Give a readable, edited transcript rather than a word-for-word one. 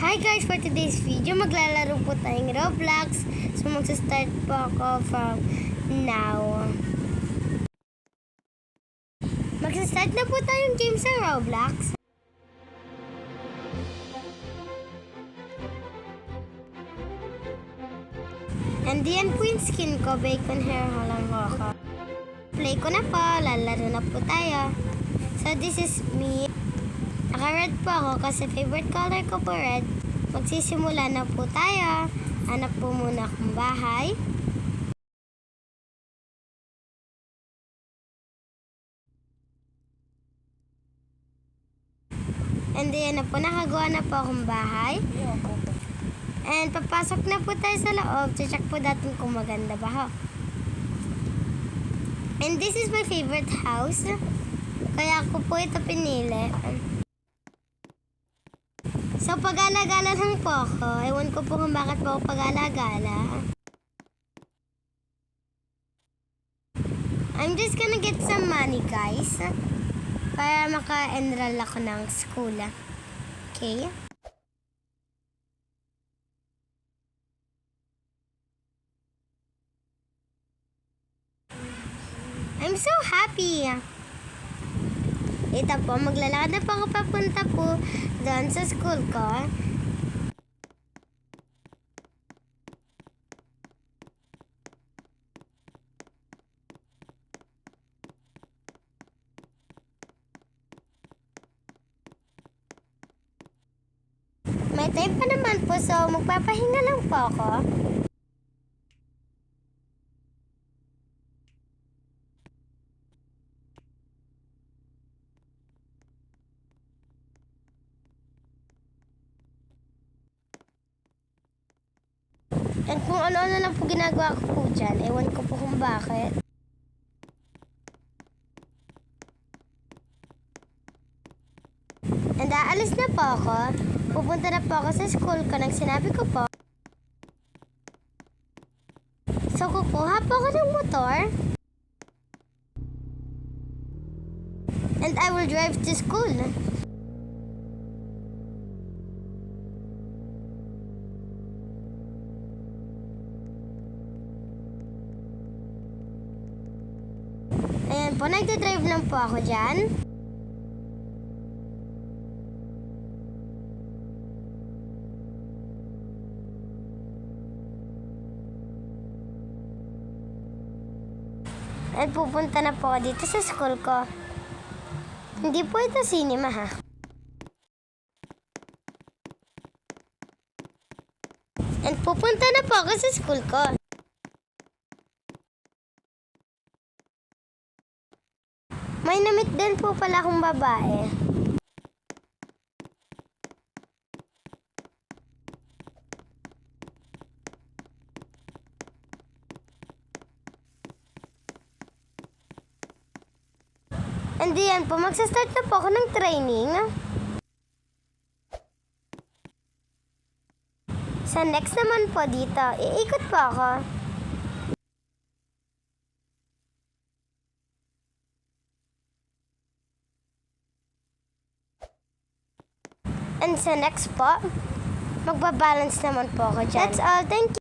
Hi guys! For today's video, maglalaro po tayong Roblox. So magsa-start po ako from now. Magsa-start na po tayong game sa Roblox. And yan po yung skin ko, bacon hair, walang roka. Play ko na po, lalaro na po tayo. So this is me. Naka-red po ako kasi favorite color ko po red. Magsisimula na po tayo. Hanap po muna akong bahay. And then na po, nakagawa na po akong bahay. And papasok na po tayo sa loob. Check po natin kung maganda ba ho. And this is my favorite house. Kaya ako po ito pinili. So, pag-alagala lang po ako. Ewan ko po kung bakit po ako pag-alagala. I'm just gonna get some money, guys. Para maka-enroll ako ng school. Okay? I'm so happy. Ito po, maglalakad na po ako papunta po doon sa school ko. May time pa naman po, so magpapahinga lang po ako. And kung ano-ano lang po ginagawa ko po dyan, ewan ko po kung bakit. And aalis na po ako. Pupunta na po ako sa school ko nang sinabi ko po. So kukuha po ako ng motor. And I will drive to school. Ayan po, nagdadrive lang po ako dyan. At pupunta na po ako dito sa school ko. Hindi po ito cinema ha. And pupunta na po ako sa school ko. May namit din po pala akong babae. And diyan po, magsastart na po ako ng training. Sa next naman po dito, iikot po ako. And sa next po, magbabalance naman po ako dyan. That's all. Thank you.